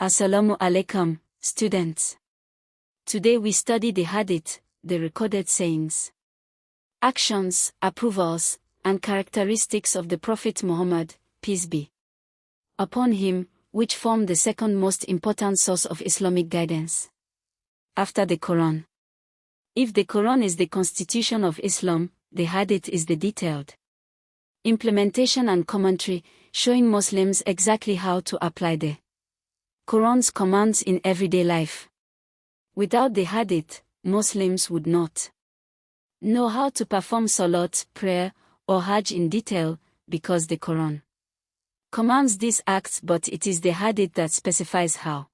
Assalamu alaikum, students. Today we study the Hadith, the recorded sayings, actions, approvals, and characteristics of the Prophet Muhammad, peace be upon him, which form the second most important source of Islamic guidance after the Quran. If the Quran is the constitution of Islam, the Hadith is the detailed implementation and commentary, showing Muslims exactly how to apply the Quran's commands in everyday life. Without the Hadith, Muslims would not know how to perform Salat, prayer, or Hajj in detail, because the Quran commands these acts, but it is the Hadith that specifies how.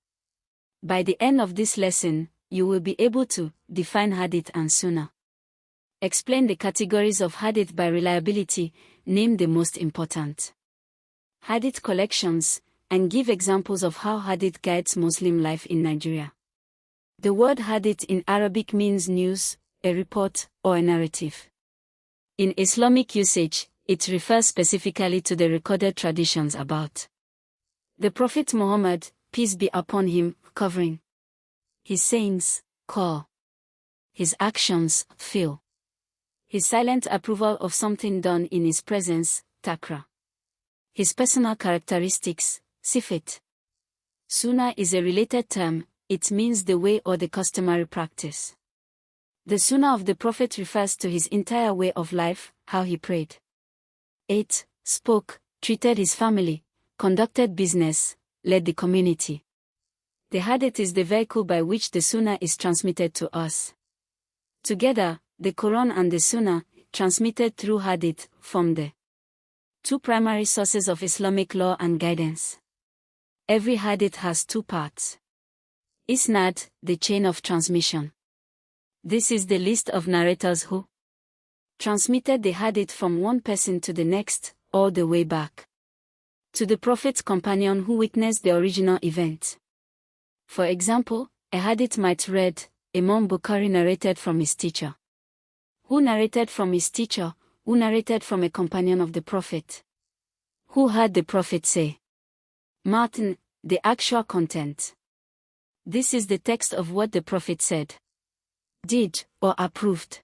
By the end of this lesson, you will be able to define Hadith and Sunnah, explain the categories of Hadith by reliability, name the most important Hadith collections, and give examples of how Hadith guides Muslim life in Nigeria. The word Hadith in Arabic means news, a report, or a narrative. In Islamic usage, it refers specifically to the recorded traditions about the Prophet Muhammad, peace be upon him, covering his sayings, call his actions, feel his silent approval of something done in his presence, takra, his personal characteristics, sifat. Sunnah is a related term, it means the way or the customary practice. The Sunnah of the Prophet refers to his entire way of life, how he prayed, ate, spoke, treated his family, conducted business, led the community. The Hadith is the vehicle by which the Sunnah is transmitted to us. Together, the Quran and the Sunnah, transmitted through Hadith, form the two primary sources of Islamic law and guidance. Every Hadith has two parts. Isnad, the chain of transmission. This is the list of narrators who transmitted the Hadith from one person to the next, all the way back to the Prophet's companion who witnessed the original event. For example, a Hadith might read, Imam Bukhari narrated from his teacher, who narrated from his teacher, who narrated from a companion of the Prophet, who heard the Prophet say. Martin, the actual content. This is the text of what the Prophet said, did, or approved.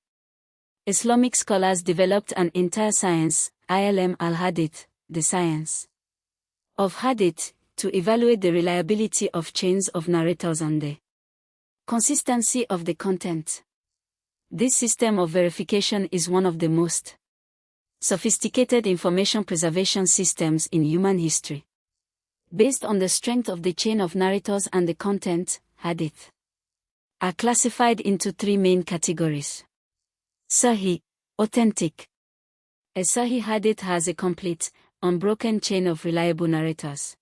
Islamic scholars developed an entire science, ilm al-Hadith, the science of Hadith, to evaluate the reliability of chains of narrators and the consistency of the content. This system of verification is one of the most sophisticated information preservation systems in human history. Based on the strength of the chain of narrators and the content, Hadith are classified into three main categories. Sahih, authentic. A Sahih Hadith has a complete, unbroken chain of reliable narrators.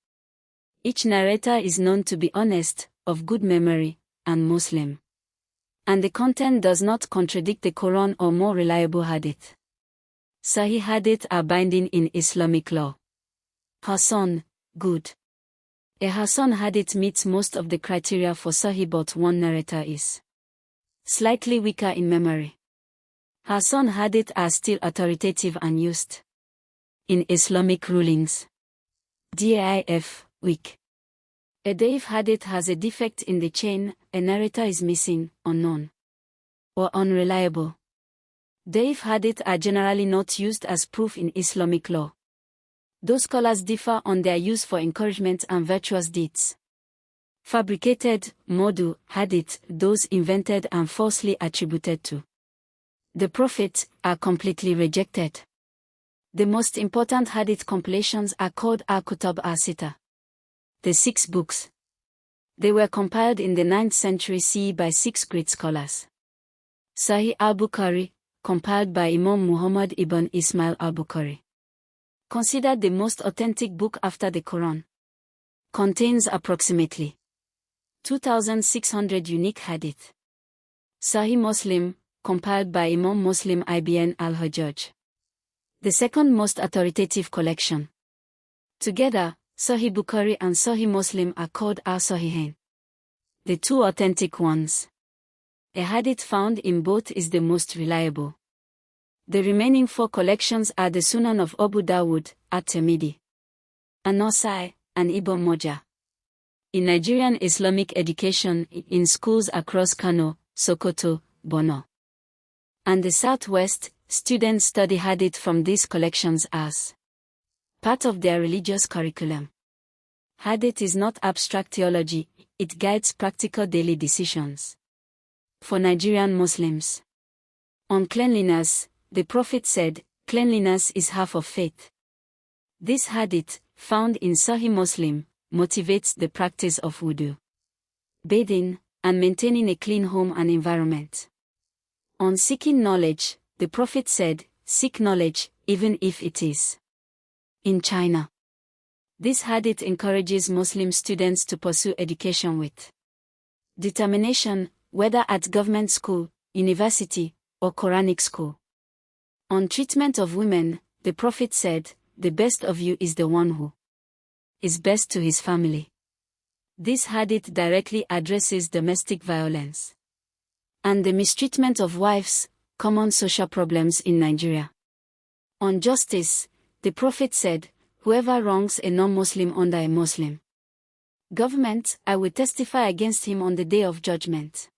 Each narrator is known to be honest, of good memory, and Muslim. And the content does not contradict the Quran or more reliable Hadith. Sahih Hadith are binding in Islamic law. Hasan, good. A Hasan Hadith meets most of the criteria for Sahih, but one narrator is slightly weaker in memory. Hasan Hadith are still authoritative and used in Islamic rulings. DAIF, weak. A Daif Hadith has a defect in the chain, a narrator is missing, unknown, or unreliable. Daif Hadith are generally not used as proof in Islamic law. Those scholars differ on their use for encouragement and virtuous deeds. Fabricated, Modu, Hadith, those invented and falsely attributed to the Prophet, are completely rejected. The most important Hadith compilations are called Al-Kutab al-Sita, the 6 books. They were compiled in the 9th century CE by 6 great scholars. Sahih al-Bukhari, compiled by Imam Muhammad ibn Ismail al-Bukhari, considered the most authentic book after the Quran, contains approximately 2,600 unique hadith. Sahih Muslim, compiled by Imam Muslim ibn al-Hajjaj, the second most authoritative collection. Together, Sahih Bukhari and Sahih Muslim are called al-Sahihain, the two authentic ones. A hadith found in both is the most reliable. The remaining 4 collections are the Sunan of Abu Dawud, At-Tirmidhi, An-Nasai, and Ibn Majah. in Nigerian Islamic education in schools across Kano, Sokoto, Borno, and the Southwest. Students study Hadith from these collections as part of their religious curriculum. Hadith is not abstract theology, it guides practical daily decisions. For Nigerian Muslims, on cleanliness, the Prophet said, "Cleanliness is half of faith." This hadith, found in Sahih Muslim, motivates the practice of wudu, bathing, and maintaining a clean home and environment. On seeking knowledge, the Prophet said, "Seek knowledge, even if it is in China." This hadith encourages Muslim students to pursue education with determination, whether at government school, university, or Quranic school. On treatment of women, the Prophet said, "The best of you is the one who is best to his family." This hadith directly addresses domestic violence and the mistreatment of wives, common social problems in Nigeria. On justice, the Prophet said, "Whoever wrongs a non-Muslim under a Muslim government, I will testify against him on the day of judgment."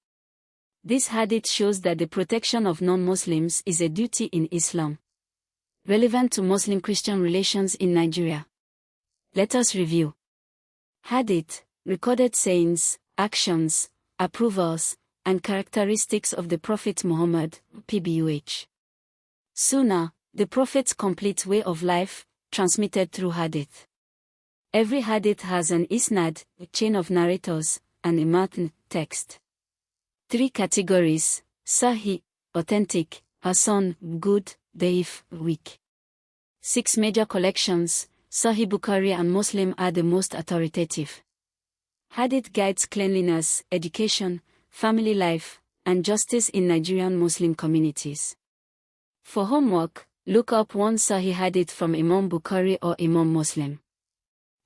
This hadith shows that the protection of non-Muslims is a duty in Islam, relevant to Muslim-Christian relations in Nigeria. Let us review. Hadith, recorded sayings, actions, approvals, and characteristics of the Prophet Muhammad, PBUH. Sunnah, the Prophet's complete way of life, transmitted through hadith. Every hadith has an isnad, a chain of narrators, and a matn, text. 3 categories: Sahih, authentic; Hasan, good; Daif, weak. 6 major collections: Sahih Bukhari and Muslim are the most authoritative. Hadith guides cleanliness, education, family life, and justice in Nigerian Muslim communities. For homework, look up one Sahih Hadith from Imam Bukhari or Imam Muslim.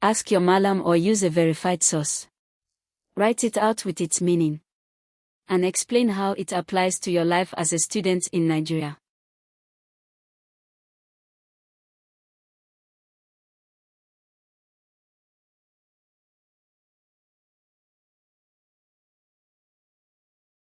Ask your Malam or use a verified source. Write it out with its meaning and explain how it applies to your life as a student in Nigeria.